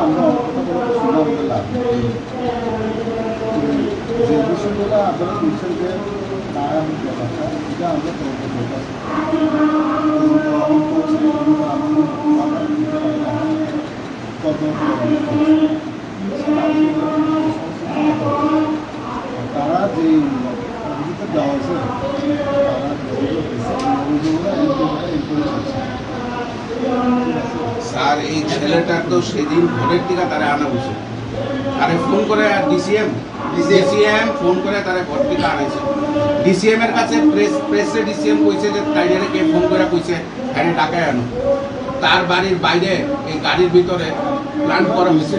আমরা কথা বলতে শুনলাম যে লাভ যে বিষয়গুলো আপনারা বলছেন যে নারায়ণ ব্যাপারটা এটা আমরা তারা যে অভিযোগ দেওয়া হয়েছে স্যার এই ছেলেটার তো সেদিন ভোরের টিকা তারা আনা বসে তারে ফোন করে ডিসিএম ফোন করে তারা ভোট টিকা আনাইছে ডিসিএম এর কাছে প্রেসে ডিসিএম কইছে যে তাইরে কে ফোন করে কইছে হ্যাঁ টাকায় আনো তার বাড়ির বাইরে এই গাড়ির ভিতরে প্ল্যান করা হয়েছে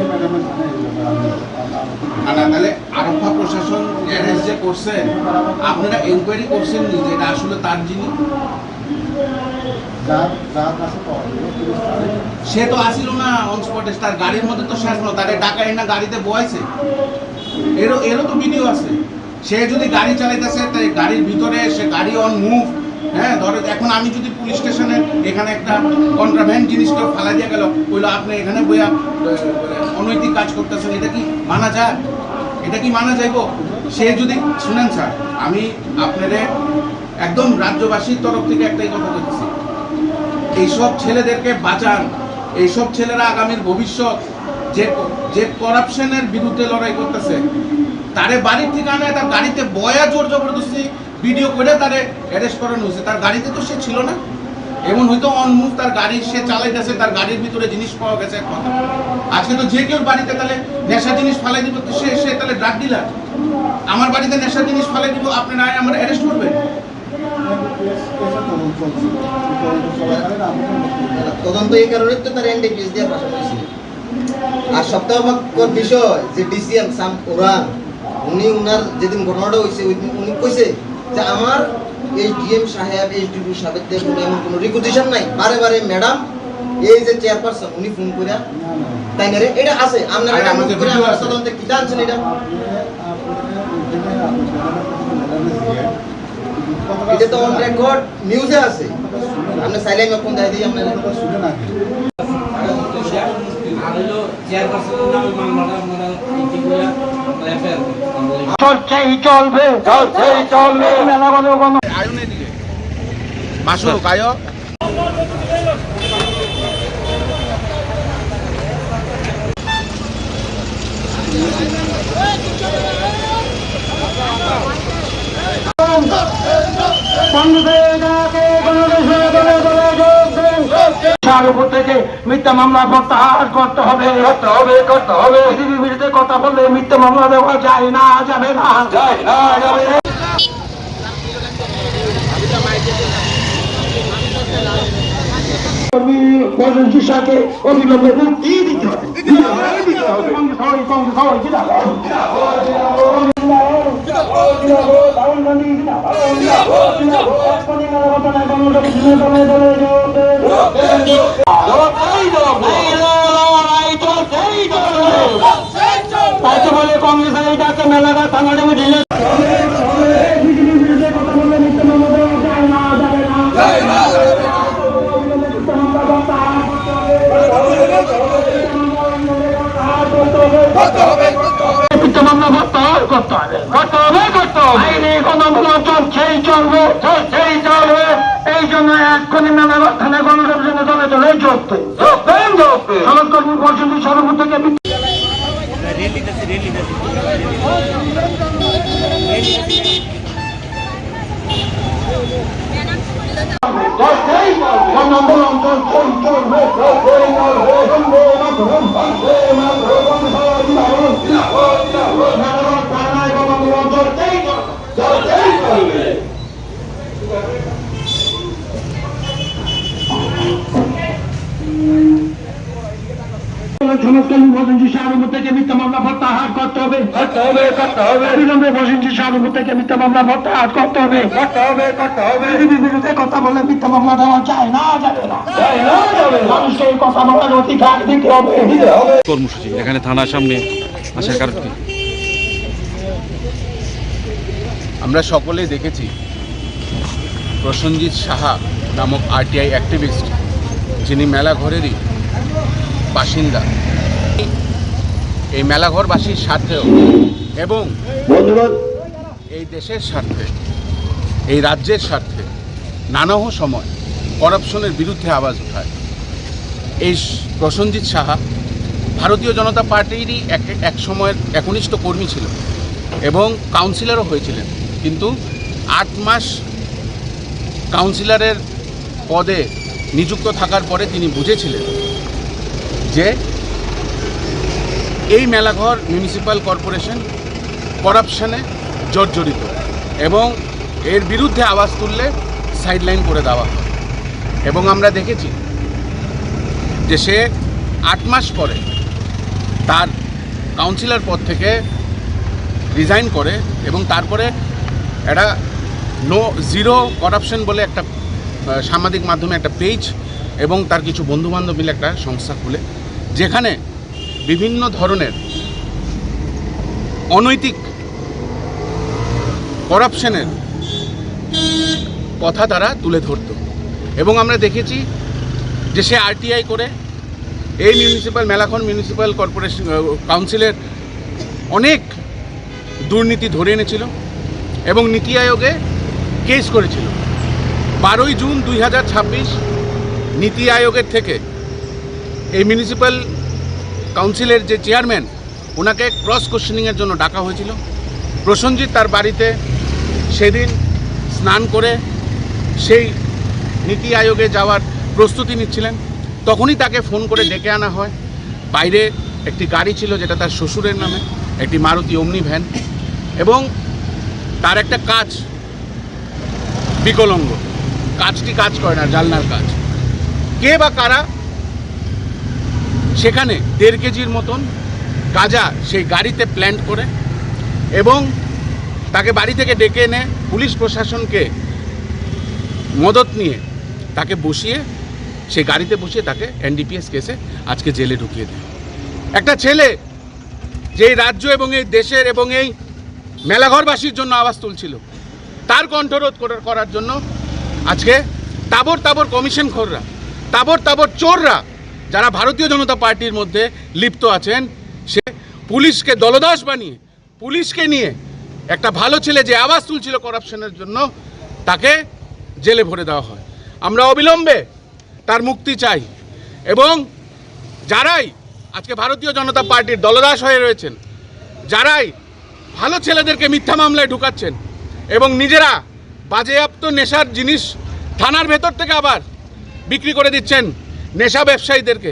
না তাহলে আরক্ষা প্রশাসন অ্যারেস্ট যে করছে আপনারা এনকোয়ারি করছেন নি যে এটা আসলে তার জিনিস সে তো আসিল না অন স্পটে তার গাড়ির মধ্যে তো শেষ হলো তারে টাকা এনে গাড়িতে বয়েছে এরও তো ভিডিও আছে সে যদি গাড়ি চালাইতেছে তাই গাড়ির ভিতরে সে গাড়ি অন মুভ হ্যাঁ ধরো এখন আমি যদি পুলিশ স্টেশনে এখানে একটা কন্ট্রাভ্যান্ড জিনিসটা ফেলা দিয়ে গেল বললো আপনি এখানে বইয়া অনৈতিক কাজ করতেছেন এটা কি মানা যায় এটা কি মানা যাইব সে যদি শুনেন স্যার আমি আপনাদের একদম রাজ্যবাসীর তরফ থেকে একটাই কথা বলছি এইসব ছেলেদেরকে বাঁচান এইসব ছেলেরা আগামীর ভবিষ্যৎ যে করাপশনের বিরুদ্ধে লড়াই করতেছে তারে বাড়ির ঠিকানা তার গাড়িতে বয়া জোর জবরদস্তি ভিডিও করে তারে অ্যারেস্ট করানো হয়েছে তার গাড়িতে তো সে ছিল না এমন হয়তো অনমুভ তার গাড়ি সে চালাইতেছে তার গাড়ির ভিতরে জিনিস পাওয়া গেছে এক কথা আজকে তো যে কেউ বাড়িতে তাহলে নেশা জিনিস ফালাই দিব সে তাহলে ড্রাগ ডিলার আমার বাড়িতে নেশা জিনিস ফালাই দিব আপনি না আমার অ্যারেস্ট করবেন তদন্ত এই কারণে তো তার এনডিপিএস দিয়ে পাঠানো হয়েছিল আর সপ্তাহকর বিষয় যে ডিসিএম সাম ওরান উনি উনার যেদিন ঘটনাটা হয়েছে উনি কইছে যে আমার এই ডিএম সাহেব এই ডিপি সাহেবের দিয়ে কোনো এমন কোনো রিকুইজিশন নাই বারে বারে ম্যাডাম এই যে চেয়ারপারসন উনি ফোন করে তাই না রে এটা আছে আপনারা এটা মত করে আমার তদন্তে কি জানছেন এটা তো অন রেকর্ড নিউজে আছে আপনি সাইলেন্ট ফোন দেয় দিই আপনারা শুনে না আলো চেয়ারপারসনের নামে মামলাটা আমরা চলবে মেলা কোনো আয়নের দিকে মাসুর কায় উপর থেকে মিথ্যা মামলা প্রত্যাহার করতে হবে পৃথিবীর বিরুদ্ধে কথা বললে মিথ্যা মামলা দেওয়া যায় না যাবে না অবিলম্বে মুক্তি দিতে হবে তাই তো বলে কংগ্রেসের এইটাকে মেলাঘাট থানাটা ঢিলে কথা বললে মিথ্যা মামলা দেওয়া যায় না যাবে না মিথ্যা মামলা প্রত্যাহার করতে হবে আইনি কোনো চলছেই চলবে এই জন্য এক্ষুনি মেলাঘাট থানায় গণতন্ত্র দলে দলে চলতে সমাজকর্মী পর্যন্ত সর্বমূল থেকে সমাজকর্মী বসেন্দ্রী শাহরুখ থেকে মিথ্যা মামলা প্রত্যাহার করতে হবে বিলম্বে বসেন্দ্রী শাহরুখ থেকে মিথ্যা মামলা প্রত্যাহার করতে হবে বিরুদ্ধে কথা বলে মিথ্যা মামলা দেওয়া যায় না যাবে না মানুষকে এই কথা বলার অধিকার দিতে হবে কর্মসূচি এখানে থানার সামনে আসার কারণ কি আমরা সকলেই দেখেছি প্রসেনজিৎ সাহা নামক আরটিআই অ্যাক্টিভিস্ট যিনি মেলাঘরেরই বাসিন্দা এই মেলাঘরবাসীর স্বার্থেও এবং বন্ধুগণ, এই দেশের স্বার্থে, এই রাজ্যের স্বার্থে নানাহ সময় করাপশনের বিরুদ্ধে আওয়াজ ওঠায়। এই প্রসেনজিৎ সাহা ভারতীয় জনতা পার্টিরই এক সময়ের একনিষ্ঠ কর্মী ছিল এবং কাউন্সিলরও হয়েছিলেন, কিন্তু 8 মাস কাউন্সিলরের পদে নিযুক্ত থাকার পরে তিনি বুঝেছিলেন যে এই মেলাঘর মিউনিসিপ্যাল কর্পোরেশন করাপশনে জর্জরিত এবং এর বিরুদ্ধে আওয়াজ তুললে সাইডলাইন করে দেওয়া হয়। এবং আমরা দেখেছি যে সে 8 মাস পরে তার কাউন্সিলর পদ থেকে রিজাইন করে এবং তারপরে একটা জিরো করাপশন বলে একটা সামাজিক মাধ্যমে একটা পেজ এবং তার কিছু বন্ধুবান্ধব মিলে একটা সংস্থা খুলে, যেখানে বিভিন্ন ধরনের অনৈতিক করাপশনের কথা তারা তুলে ধরত। এবং আমরা দেখেছি যে সে আরটিআই করে এই মেলাঘর মিউনিসিপ্যাল কর্পোরেশন কাউন্সিলের অনেক দুর্নীতি ধরে এনেছিল এবং নীতি আয়োগে কেস করেছিল। 12ই জুন 2026 নীতি আয়োগের থেকে এই মিউনিসিপ্যাল কাউন্সিলের যে চেয়ারম্যান, ওনাকে ক্রস কোশ্চেনিংয়ের জন্য ডাকা হয়েছিল। প্রসেনজিৎ তার বাড়িতে সেদিন স্নান করে সেই নীতি আয়োগে যাওয়ার প্রস্তুতি নিচ্ছিলেন, তখনই তাকে ফোন করে ডেকে আনা হয়। বাইরে একটি গাড়ি ছিল যেটা তার শ্বশুরের নামে, একটি মারুতি ওমনি ভ্যান, এবং তার একটা কাঁচ বিকলঙ্গ, কাঁচটি কাজ করে না, জানলার কাজ। কে বা কারা সেখানে 1.5 কেজির মতন গাঁজা সেই গাড়িতে প্ল্যান্ট করে এবং তাকে বাড়ি থেকে ডেকে এনে পুলিশ প্রশাসনকে মদত নিয়ে তাকে বসিয়ে সেই গাড়িতে বসিয়ে তাকে এনডিপিএস কেসে আজকে জেলে ঢুকিয়ে দেয়। একটা ছেলে যে এই রাজ্য এবং এই দেশের এবং এই মেলাঘরবাসীর জন্য আওয়াজ তুলছিল, তার কণ্ঠরোধ করার জন্য আজকে তাবর তাবর কমিশনখোররা, তাবর তাবর চোররা যারা ভারতীয় জনতা পার্টির মধ্যে লিপ্ত আছেন, সে পুলিশকে দলদাস বানিয়ে পুলিশকে নিয়ে একটা ভালো ছেলে যে আওয়াজ তুলছিল করাপশনের জন্য, তাকে জেলে ভরে দেওয়া হয়। আমরা অবিলম্বে তার মুক্তি চাই এবং যারাই আজকে ভারতীয় জনতা পার্টির দলদাস হয়ে রয়েছেন, যারাই ভালো ছেলেদেরকে মিথ্যা মামলায় ঢুকাচ্ছেন এবং নিজেরা বাজেয়াপ্ত নেশার জিনিস থানার ভেতর থেকে আবার বিক্রি করে দিচ্ছেন নেশা ব্যবসায়ীদেরকে,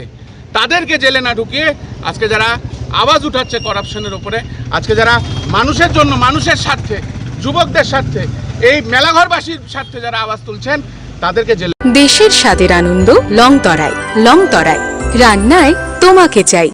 তাদেরকে জেলে না ঢুকিয়ে আজকে যারা আওয়াজ উঠাচ্ছে করাপশনের ওপরে, আজকে যারা মানুষের জন্য, মানুষের স্বার্থে, যুবকদের স্বার্থে, এই মেলাঘরবাসীর স্বার্থে যারা আওয়াজ তুলছেন, তাদেরকে জেলে। দেশের স্বাদের আনন্দ লংতরায়। লংতরায় রান্নায় তোমাকে চাই।